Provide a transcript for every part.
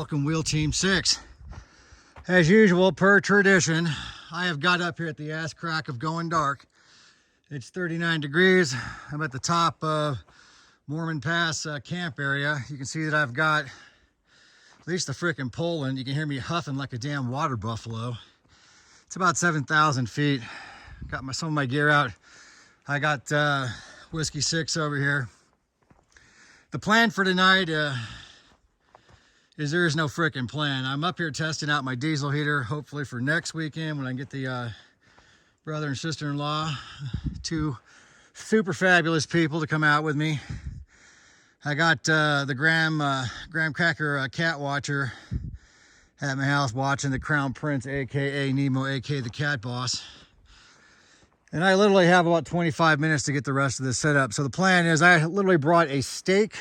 Welcome Wheel Team 6. As usual, per tradition, I have got up here at the ass crack of going dark. It's 39 degrees. I'm at the top of Mormon Pass camp area. You can see that I've got at least the frickin' Poland. You can hear me huffing like a damn water buffalo. It's about 7,000 feet. Got some of my gear out. I got Whiskey 6 over here. The plan for tonight is there is no frickin' plan. I'm up here testing out my diesel heater, hopefully for next weekend when I get the brother and sister-in-law, two super fabulous people to come out with me. I got the Graham Cracker cat watcher at my house watching the Crown Prince, aka Nemo, aka the cat boss. And I literally have about 25 minutes to get the rest of this set up. So the plan is I literally brought a steak,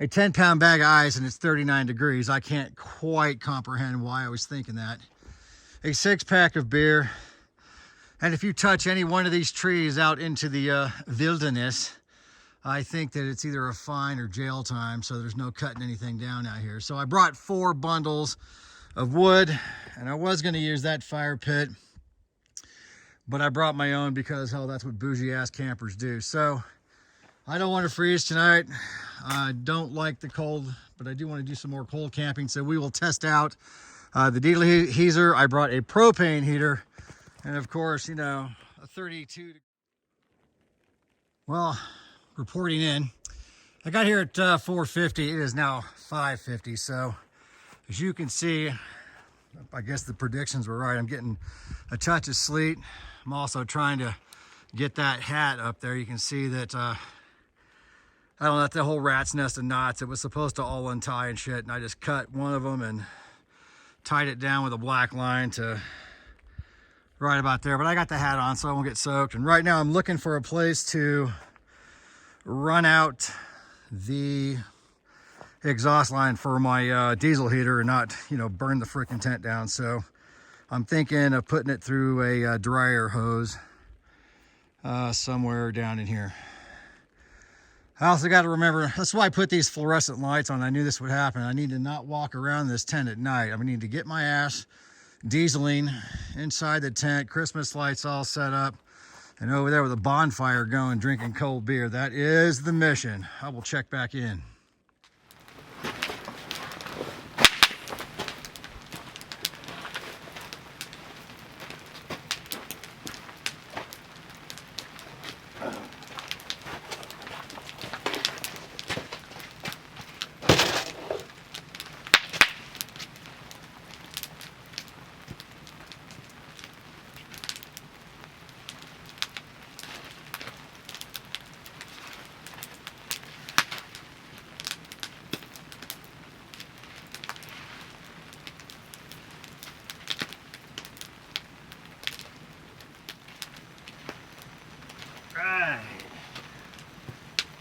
a 10-pound bag of ice, and it's 39 degrees. I can't quite comprehend why I was thinking that. A 6-pack of beer. And if you touch any one of these trees out into the wilderness, I think that it's either a fine or jail time, so there's no cutting anything down out here. So I brought 4 bundles of wood, and I was going to use that fire pit, but I brought my own because, hell, that's what bougie-ass campers do. So I don't want to freeze tonight. I don't like the cold, but I do want to do some more cold camping, so we will test out the diesel heater. I brought a propane heater, and of course, you know, a 32. Well, reporting in. I got here at 4:50. It is now 5:50. So as you can see, I guess the predictions were right. I'm getting a touch of sleet. I'm also trying to get that hat up there. You can see that I don't know, the whole rat's nest of knots. It was supposed to all untie and shit, and I just cut one of them and tied it down with a black line to right about there. But I got the hat on so I won't get soaked. And right now I'm looking for a place to run out the exhaust line for my diesel heater and not, you know, burn the freaking tent down. So I'm thinking of putting it through a dryer hose somewhere down in here. I also got to remember, that's why I put these fluorescent lights on. I knew this would happen. I need to not walk around this tent at night. I need to get my ass dieseling inside the tent, Christmas lights all set up, and over there with a bonfire going, drinking cold beer. That is the mission. I will check back in.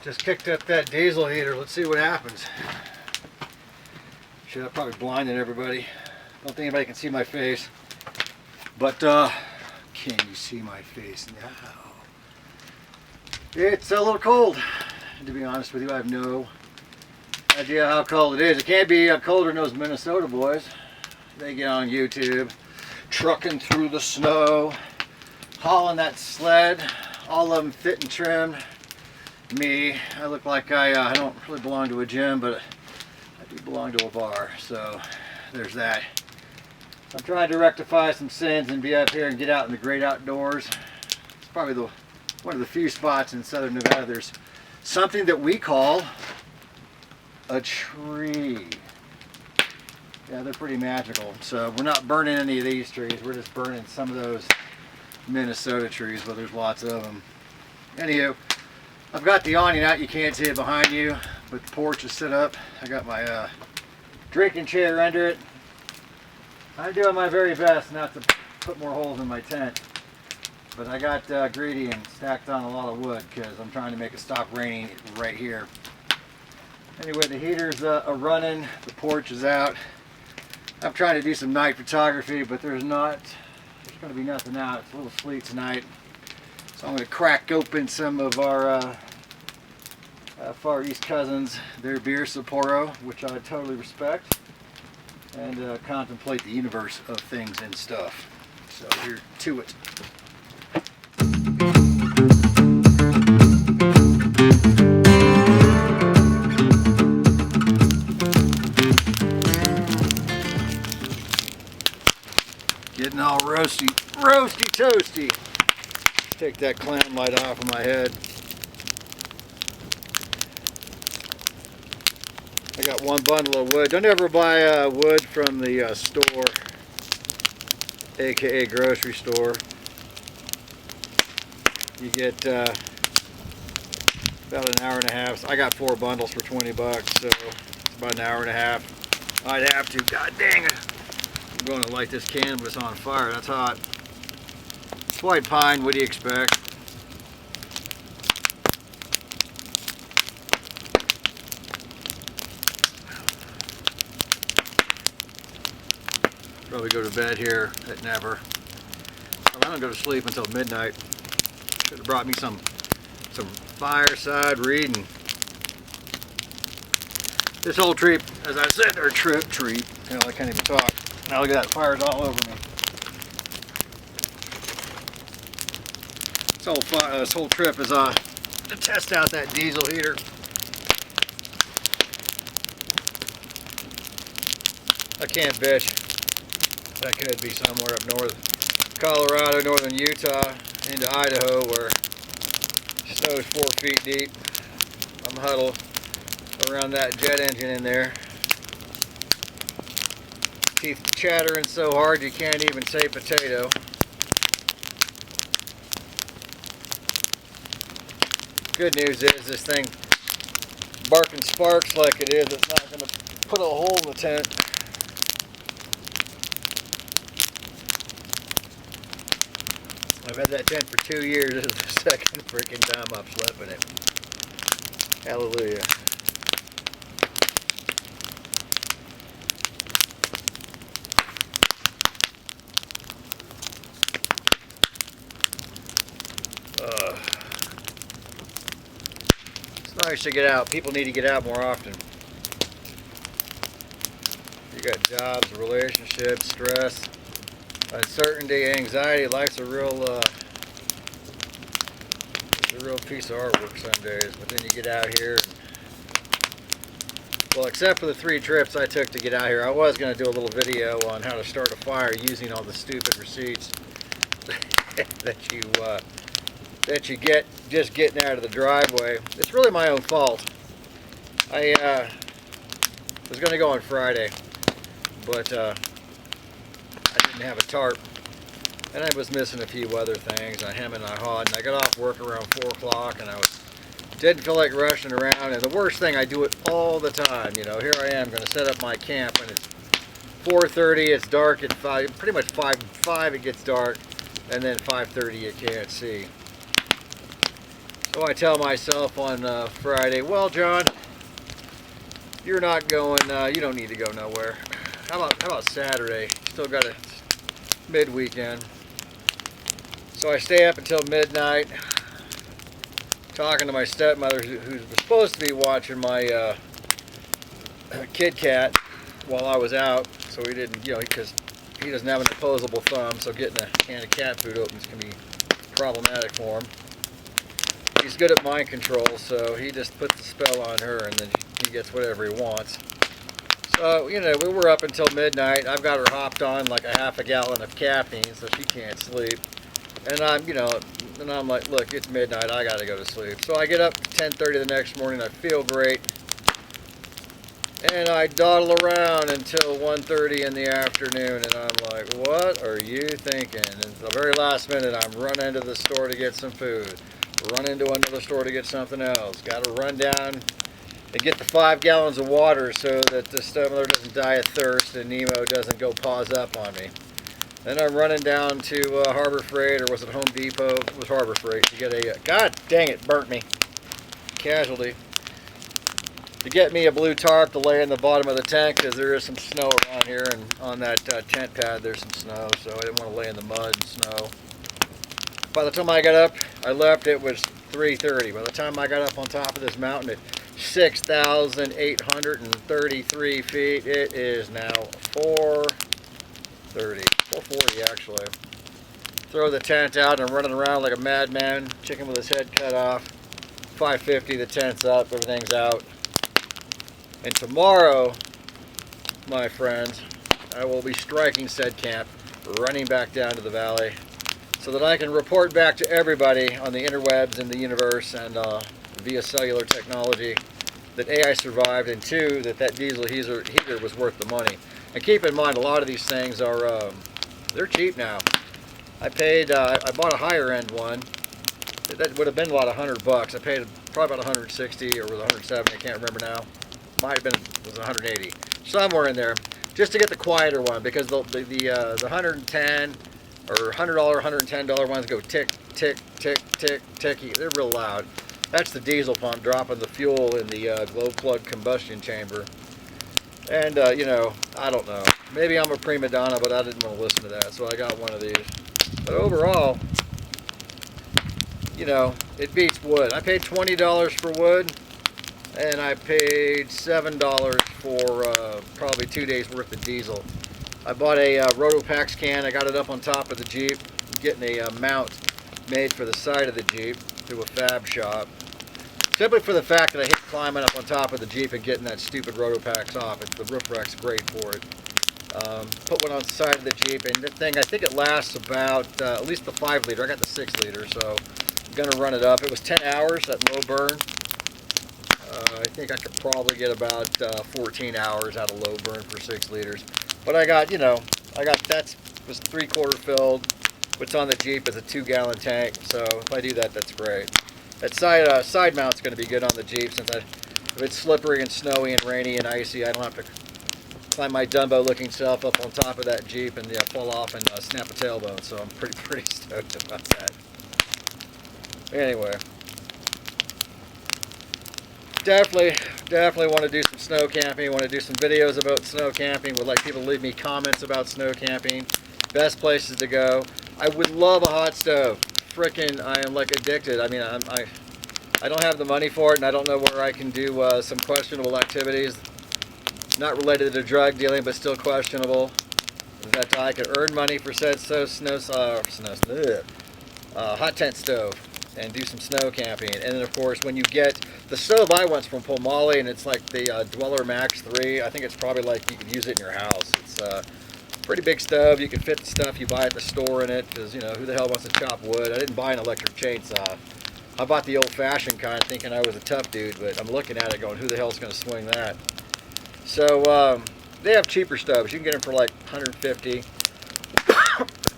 Just kicked up that diesel heater. Let's see what happens. Shit, I probably blinded everybody. Don't think anybody can see my face. But can you see my face now? It's a little cold. And to be honest with you, I have no idea how cold it is. It can't be colder than those Minnesota boys. They get on YouTube, trucking through the snow, hauling that sled, all of them fit and trimmed. Me, I look like I don't really belong to a gym, but I do belong to a bar, so there's that. I'm trying to rectify some sins and be up here and get out in the great outdoors. It's probably one of the few spots in southern Nevada there's something that we call a tree. Yeah, they're pretty magical. So we're not burning any of these trees, we're just burning some of those Minnesota trees, but there's lots of them. Anywho, I've got the awning out, you can't see it behind you, but the porch is set up. I got my drinking chair under it. I'm doing my very best not to put more holes in my tent, but I got greedy and stacked on a lot of wood because I'm trying to make it stop raining right here. Anyway, the heater's running, the porch is out. I'm trying to do some night photography, but there's going to be nothing out. It's a little sleet tonight. So I'm going to crack open some of our Far East cousins, their beer, Sapporo, which I totally respect. and contemplate the universe of things and stuff. So here to it. Getting all roasty toasty. Take that clown light off of my head. I got one bundle of wood. Don't ever buy wood from the store, aka grocery store. You get about an hour and a half. I got 4 bundles for 20 bucks, so it's about an hour and a half. I'd have to. God dang it! I'm going to light this canvas on fire. That's hot. It's white pine. What do you expect? Probably go to bed here at never. Well, I don't go to sleep until midnight. Should have brought me some fireside reading. This whole trip, as I said, or trip, you know, I can't even talk. Now look at that, fire's all over me. This whole trip is to test out that diesel heater. I can't bitch. That could be somewhere up north, Colorado, northern Utah, into Idaho, where snow's 4 feet deep. I'm huddled around that jet engine in there. Teeth chattering so hard you can't even say potato. Good news is this thing barking sparks like it is. It's not going to put a hole in the tent. I've had that tent for 2 years. This is the second freaking time I've slept in it. Hallelujah. It's nice to get out. People need to get out more often. You got jobs, relationships, stress, uncertainty, anxiety. Life's a real piece of artwork some days. But then you get out here. Well, except for the 3 trips I took to get out here, I was going to do a little video on how to start a fire using all the stupid receipts that you get just getting out of the driveway. It's really my own fault. I was going to go on Friday, but I didn't have a tarp, and I was missing a few other things. I hem and I hawed, and I got off work around 4 o'clock, and I didn't feel like rushing around. And the worst thing, I do it all the time. You know, here I am going to set up my camp, and it's 4:30. It's dark at 5. Pretty much 5 it gets dark, and then 5:30 you can't see. So I tell myself on Friday, well, John, you're not going. You don't need to go nowhere. How about Saturday? Still got a mid-weekend. So I stay up until midnight, talking to my stepmother, who's supposed to be watching my kid cat while I was out. So he didn't, you know, because he doesn't have an opposable thumb, so getting a can of cat food open is going to be problematic for him. He's good at mind control, so he just puts the spell on her, and then he gets whatever he wants. So, you know, we were up until midnight. I've got her hopped on like a half a gallon of caffeine, so she can't sleep. And I'm like, look, it's midnight. I got to go to sleep. So I get up 10:30 the next morning. I feel great, and I dawdle around until 1:30 in the afternoon. And I'm like, what are you thinking? And at the very last minute, I'm running to the store to get some food. Run into another store to get something else. Got to run down and get the 5 gallons of water so that the stepmother doesn't die of thirst and Nemo doesn't go paws up on me. Then I'm running down to Harbor Freight, or was it Home Depot? It was Harbor Freight to get a, God dang it, burnt me. Casualty. To get me a blue tarp to lay in the bottom of the tent, because there is some snow around here, and on that tent pad there's some snow, so I didn't want to lay in the mud and snow. By the time I got up, I left, it was 3:30. By the time I got up on top of this mountain, it 6,833 feet. It is now 440 actually. Throw the tent out and running around like a madman, chicken with his head cut off. 5:50, the tent's up, everything's out. And tomorrow, my friends, I will be striking said camp, running back down to the valley, so that I can report back to everybody on the interwebs and the universe and via cellular technology that A, I survived, and 2, that diesel heater was worth the money. And keep in mind, a lot of these things are, they're cheap now. I bought a higher end one. That would have been about $100. I paid probably about 160 or was 170, I can't remember now. Might have been, it was 180. Somewhere in there, just to get the quieter one, because the 110 or $100, $110 ones go tick, tick, tick, tick, ticky. They're real loud. That's the diesel pump dropping the fuel in the glow plug combustion chamber. And, you know, I don't know. Maybe I'm a prima donna, but I didn't want to listen to that, so I got one of these. But overall, you know, it beats wood. I paid $20 for wood, and I paid $7 for probably 2 days worth of diesel. I bought a Rotopax can. I got it up on top of the Jeep. I'm getting a mount made for the side of the Jeep through a fab shop. Simply for the fact that I hate climbing up on top of the Jeep and getting that stupid Rotopax off. The roof rack's great for it. Put one on the side of the Jeep, and this thing, I think it lasts about at least the 5 liter. I got the 6 liter, so I'm gonna run it up. It was 10 hours at low burn. I think I could probably get about 14 hours out of low burn for 6 liters. But I got, you know, that was 3/4 filled. What's on the Jeep is a 2-gallon tank, so if I do that, that's great. That side mount's gonna be good on the Jeep, since if it's slippery and snowy and rainy and icy, I don't have to climb my Dumbo-looking self up on top of that Jeep and fall off and snap a tailbone. So I'm pretty stoked about that. Anyway, definitely want to do some snow camping. Want to do some videos about snow camping. Would like people to leave me comments about snow camping. Best places to go. I would love a hot stove. Frickin', I am like addicted. I mean, I don't have the money for it, and I don't know where I can do some questionable activities. Not related to drug dealing, but still questionable. That I could earn money for said hot tent stove and do some snow camping. And then, of course, when you get the stove I want's from Pomali, and it's like the Dweller Max 3. I think it's probably like you could use it in your house. It's a pretty big stove. You can fit the stuff you buy at the store in it, because, you know, who the hell wants to chop wood? I didn't buy an electric chainsaw. I bought the old-fashioned kind, thinking I was a tough dude, but I'm looking at it going, who the hell's going to swing that? So they have cheaper stoves. You can get them for like 150,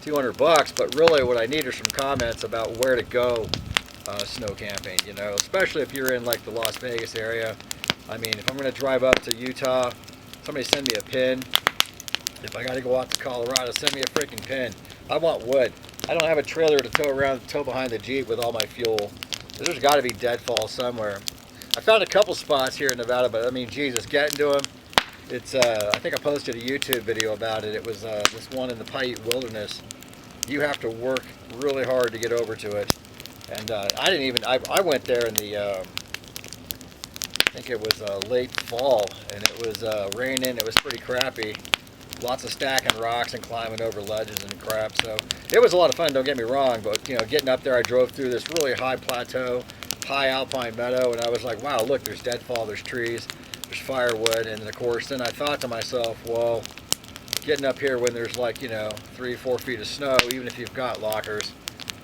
200 bucks. But really, what I need are some comments about where to go snow camping. You know, especially if you're in like the Las Vegas area. I mean, if I'm going to drive up to Utah, somebody send me a pin. If I got to go out to Colorado, send me a freaking pin. I want wood. I don't have a trailer to tow behind the Jeep with all my fuel. There's got to be deadfall somewhere. I found a couple spots here in Nevada, but I mean, Jesus, getting to them. It's, I think I posted a YouTube video about it. It was this one in the Paiute Wilderness. You have to work really hard to get over to it. And I went there in the, I think it was late fall, and it was raining. It was pretty crappy. Lots of stacking rocks and climbing over ledges and crap. So it was a lot of fun, don't get me wrong, but, you know, getting up there, I drove through this really high plateau, high alpine meadow, and I was like, wow, look, there's deadfall, there's trees, there's firewood. And then, of course, then I thought to myself, well, getting up here when there's like, you know, 3-4 feet of snow, even if you've got lockers,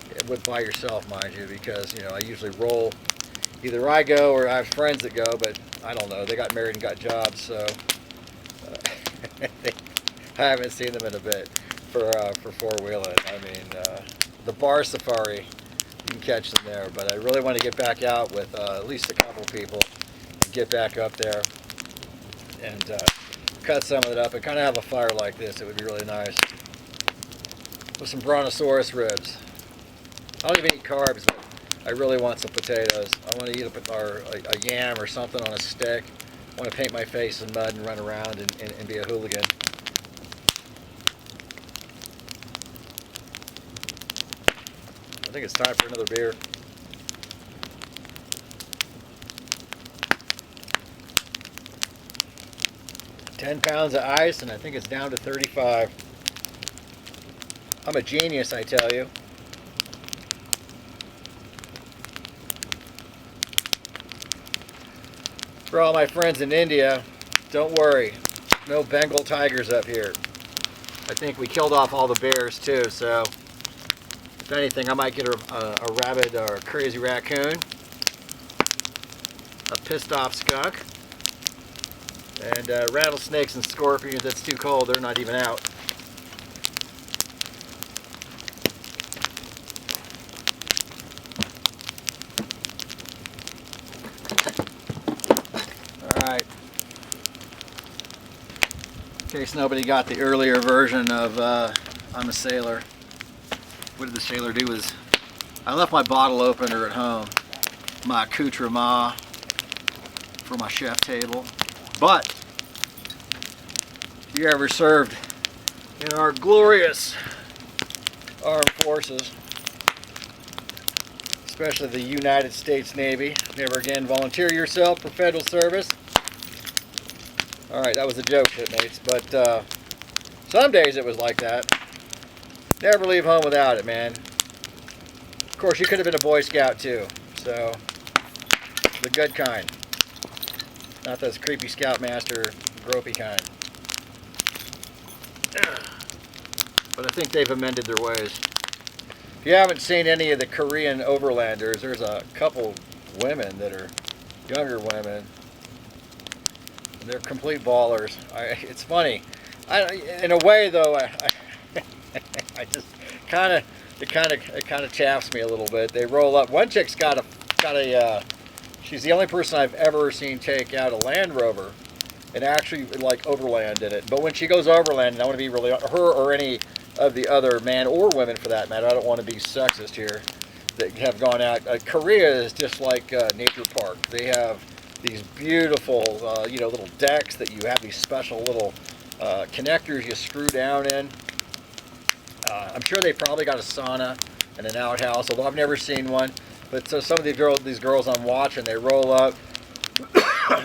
it would by yourself, mind you, because, you know, I usually roll. Either I go or I have friends that go, but I don't know, they got married and got jobs, so I haven't seen them in a bit for four-wheeling. I mean, the bar safari, you can catch them there, but I really want to get back out with at least a couple people and get back up there and cut some of it up and kind of have a fire like this. It would be really nice with some brontosaurus ribs. I don't even eat carbs, but I really want some potatoes. I want to eat a yam or something on a stick. I want to paint my face in mud and run around and be a hooligan. I think it's time for another beer. 10 pounds of ice, and I think it's down to 35. I'm a genius, I tell you. For all my friends in India, don't worry. No Bengal tigers up here. I think we killed off all the bears too, so if anything, I might get a rabbit or a crazy raccoon, a pissed off skunk, and rattlesnakes and scorpions. That's too cold, they're not even out. Alright. In case nobody got the earlier version of I'm a Sailor. What did the sailor do was, I left my bottle opener at home, my accoutrement for my chef table. But if you ever served in our glorious armed forces, especially the United States Navy, never again volunteer yourself for federal service. Alright, that was a joke, shipmates, but some days it was like that. Never leave home without it, man. Of course, you could have been a Boy Scout too, so the good kind. Not those creepy Scoutmaster, gropey kind. But I think they've amended their ways. If you haven't seen any of the Korean overlanders, there's a couple women that are younger women. They're complete ballers. It's funny. In a way, though, I just it kind of chaffs me a little bit. They roll up. One chick's got a she's the only person I've ever seen take out a Land Rover and actually like overland in it. But when she goes overland, and I want to be really, her or any of the other man or women for that matter, I don't want to be sexist here, that have gone out. Korea is just like nature park. They have these beautiful, little decks that you have these special little connectors you screw down in. I'm sure they probably got a sauna and an outhouse, although I've never seen one. But so some of these girls I'm watching, they roll up.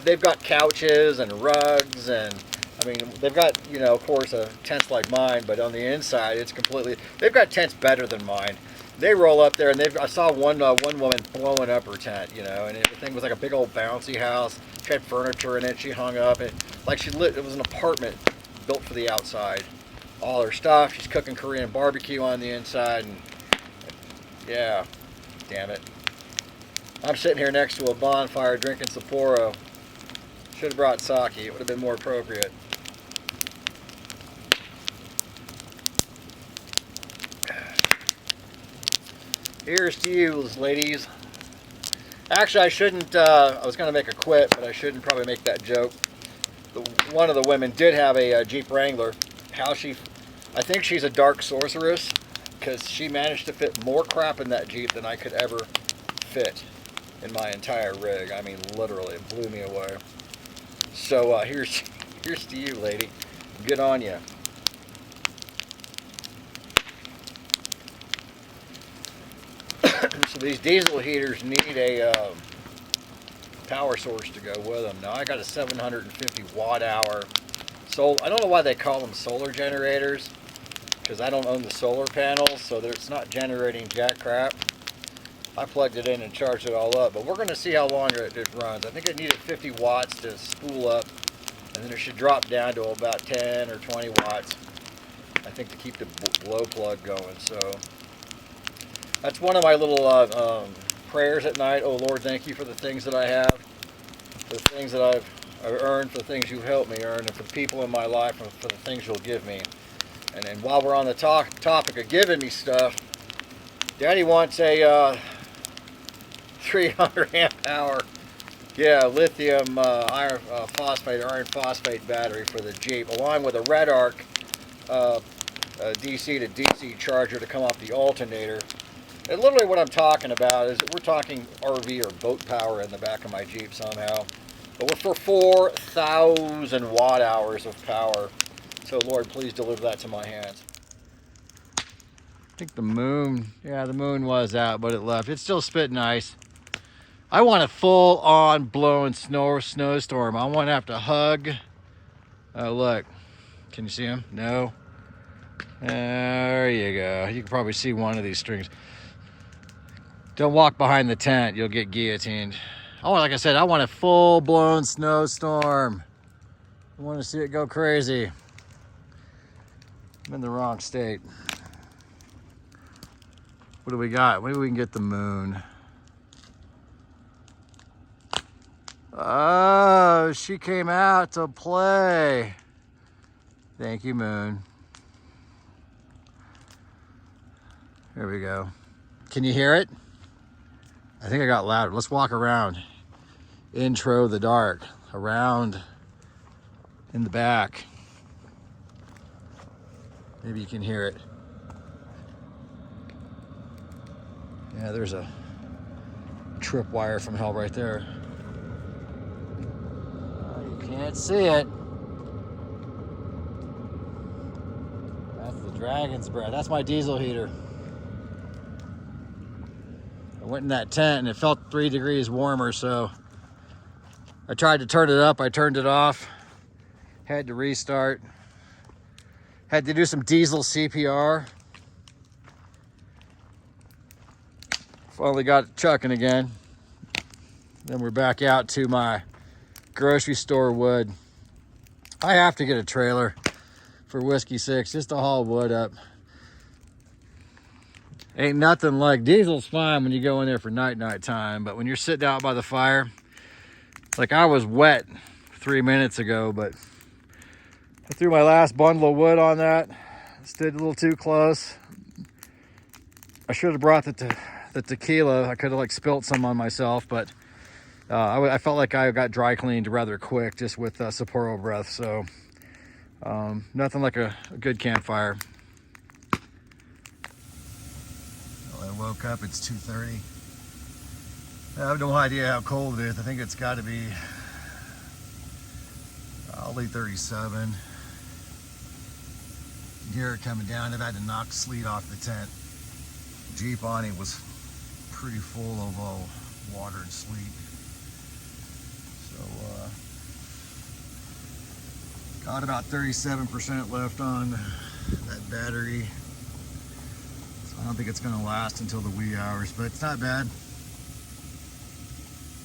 They've got couches and rugs, and I mean, they've got, of course, a tents like mine, but on the inside, it's completely. They've got tents better than mine. They roll up there, and I saw one woman blowing up her tent, and everything was like a big old bouncy house. She had furniture in it. She hung up, and like it was an apartment built for the outside. All her stuff. She's cooking Korean barbecue on the inside, and yeah, damn it. I'm sitting here next to a bonfire drinking Sapporo. Should have brought sake. It would have been more appropriate. Here's to you, ladies. Actually, I shouldn't, I was going to make a quip, but I shouldn't probably make that joke. One of the women did have a Jeep Wrangler. I think she's a dark sorceress, because she managed to fit more crap in that Jeep than I could ever fit in my entire rig. I mean, literally, it blew me away. So here's to you, lady. Good on you. So these diesel heaters need a power source to go with them. Now I got a 750 watt hour. So I don't know why they call them solar generators, because I don't own the solar panels, so it's not generating jack crap. I plugged it in and charged it all up, but we're going to see how long it runs. I think it needed 50 watts to spool up, and then it should drop down to about 10 or 20 watts, I think, to keep the blow plug going. So that's one of my little prayers at night. Oh Lord, thank you for the things that I have, for the things that I've earned, for the things you've helped me earn, and for the people in my life, and for the things you'll give me. And while we're on the topic of giving me stuff, Daddy wants a 300 amp hour, lithium iron phosphate battery for the Jeep, along with a Red Arc DC to DC charger to come off the alternator. And literally what I'm talking about is that we're talking RV or boat power in the back of my Jeep somehow. But we're for 4,000 watt hours of power. So Lord, please deliver that to my hands. I think the moon was out, but it left. It's still spitting ice. I want a full-on blowing snowstorm. I want to have to hug Oh, look. Can you see him? No. There you go. You can probably see one of these strings. Don't walk behind the tent. You'll get guillotined. Oh, like I said, I want a full-blown snowstorm. I want to see it go crazy. I'm in the wrong state. What do we got? Maybe we can get the moon. Oh, she came out to play. Thank you, moon. Here we go. Can you hear it? I think I got louder. Let's walk around. Intro the dark. Around in the back. Maybe you can hear it. Yeah, there's a tripwire from hell right there. Oh, you can't see it. That's the dragon's breath. That's my diesel heater. I went in that tent and it felt 3 degrees warmer, so I tried to turn it up. I turned it off. Had to restart. Had to do some diesel CPR. Finally got it chucking again. Then we're back out to my grocery store wood. I have to get a trailer for Whiskey 6 just to haul wood up. Ain't nothing like diesel's fine when you go in there for night time, but when you're sitting out by the fire, like I was wet 3 minutes ago, but I threw my last bundle of wood on that. Stood a little too close. I should have brought the tequila. I could have like spilt some on myself, but I felt like I got dry cleaned rather quick just with Sapporo breath. So nothing like a good campfire. Well, I woke up, it's 2:30. I have no idea how cold it is. I think it's got to be probably 37. You can hear it coming down. I've had to knock sleet off the tent. Jeep awning was pretty full of water and sleet. So got about 37% left on that battery. So I don't think it's going to last until the wee hours, but it's not bad.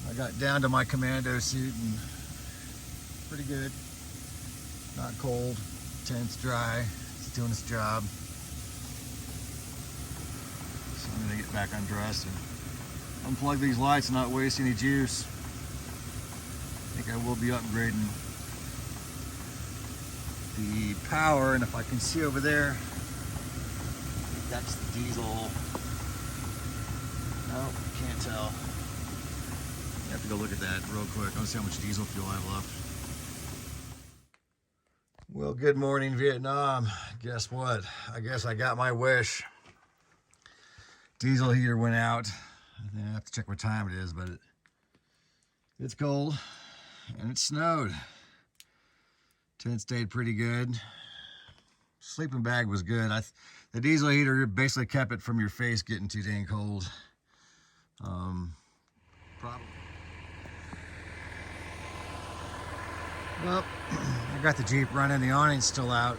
I got down to my commando suit and pretty good. Not cold. Tent's dry. It's doing its job. So I'm gonna get back undressed and unplug these lights and not waste any juice. I think I will be upgrading the power, and if I can see over there, that's the diesel. Nope, can't tell. I have to go look at that real quick. I want to see how much diesel fuel I have left. Well, good morning, Vietnam. Guess what? I guess I got my wish. Diesel heater went out. I have to check what time it is, but it's cold and it snowed. Tent stayed pretty good. Sleeping bag was good. The diesel heater basically kept it from your face getting too dang cold. Probably. Well, I got the Jeep running, the awning's still out.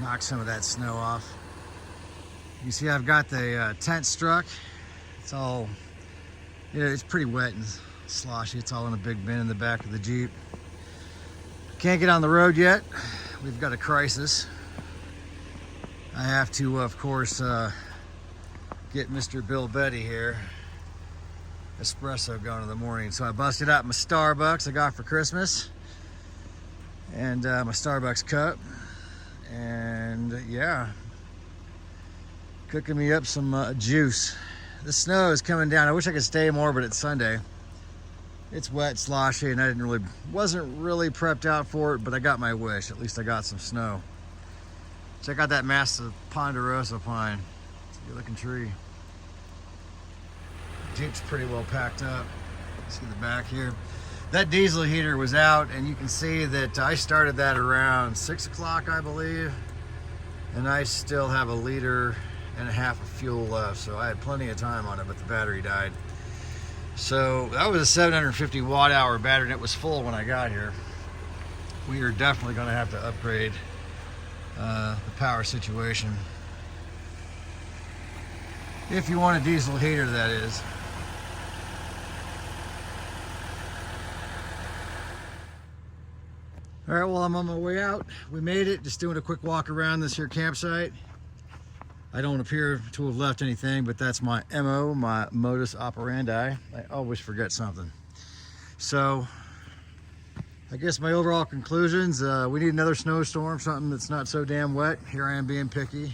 Knocked some of that snow off. You see I've got the tent struck. It's all, it's pretty wet and sloshy. It's all in a big bin in the back of the Jeep. Can't get on the road yet. We've got a crisis. I have to, of course, get Mr. Bill Betty here. Espresso going in the morning. So I busted out my Starbucks I got for Christmas. And my Starbucks cup, and yeah, cooking me up some juice. The snow is coming down. I wish I could stay more, but it's Sunday. It's wet, sloshy, and I wasn't really prepped out for it, but I got my wish. At least I got some snow. Check out that massive ponderosa pine. It's a good looking tree. Jeep's pretty well packed up. See the back here. That diesel heater was out, and you can see that I started that around 6 o'clock, I believe, and I still have 1.5 liters of fuel left, so I had plenty of time on it, but the battery died. So that was a 750 watt hour battery, and it was full when I got here. we are definitely going to have to upgrade the power situation. If you want a diesel heater, that is. All right, well, I'm on my way out. We made it, just doing a quick walk around this here campsite. I don't appear to have left anything, but that's my MO, my modus operandi. I always forget something. So, I guess my overall conclusions, we need another snowstorm, something that's not so damn wet. Here I am being picky.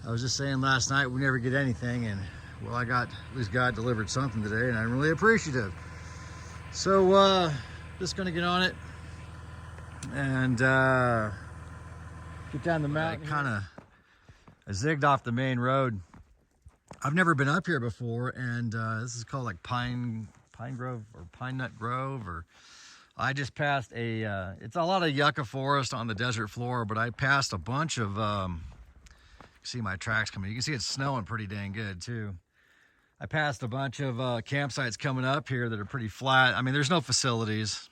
I was just saying last night we never get anything, and well, I got, at least God delivered something today, and I'm really appreciative. So, just gonna get on it and get down the mountain. I zigged off the main road. I've never been up here before, and this is called like Pine Grove or Pine Nut Grove, or I just passed a, it's a lot of yucca forest on the desert floor, but I passed a bunch of, see my tracks coming. You can see it's snowing pretty dang good too. I passed a bunch of campsites coming up here that are pretty flat. I mean, there's no facilities.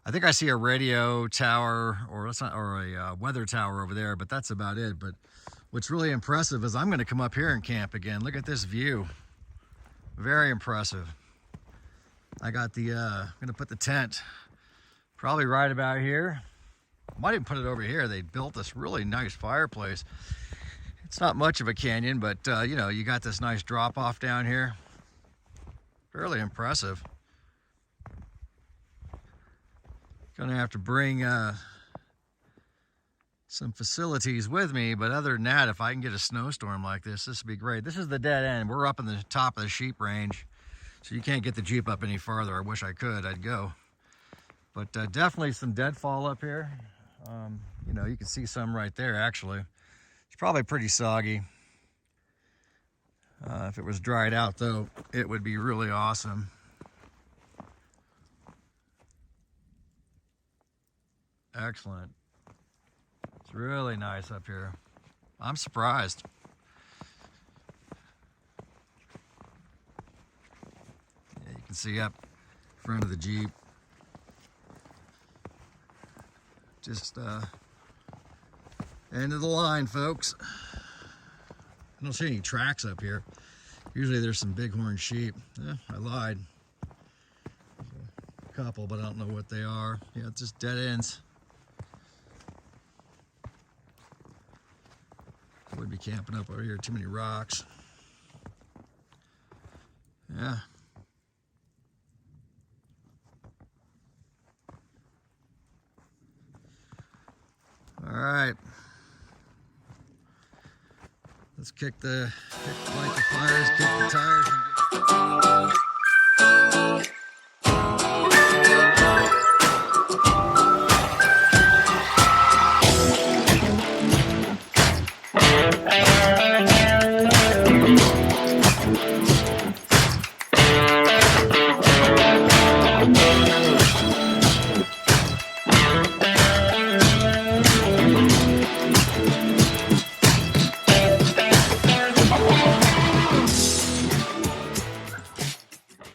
I think I see a radio tower or a weather tower over there, but that's about it. But what's really impressive is I'm going to come up here and camp again. Look at this view. Very impressive. I got the, I'm going to put the tent probably right about here. Might even put it over here. They built this really nice fireplace. It's not much of a canyon, but you know, you got this nice drop off down here. Fairly impressive. Gonna have to bring some facilities with me, but other than that, if I can get a snowstorm like this would be great. This is the dead end. We're up in the top of the sheep range, so you can't get the Jeep up any farther. I wish I could, I'd go. But definitely some deadfall up here. You know, you can see some right there, actually. It's probably pretty soggy. If it was dried out, though, it would be really awesome. Excellent. It's really nice up here. I'm surprised. Yeah, you can see up front of the Jeep. Just end of the line, folks. I don't see any tracks up here. Usually there's some bighorn sheep. I lied. There's a couple, but I don't know what they are. Yeah, it's just dead ends. I would be camping up over here, too many rocks. Yeah. All right. Let's light the fires, kick the tires.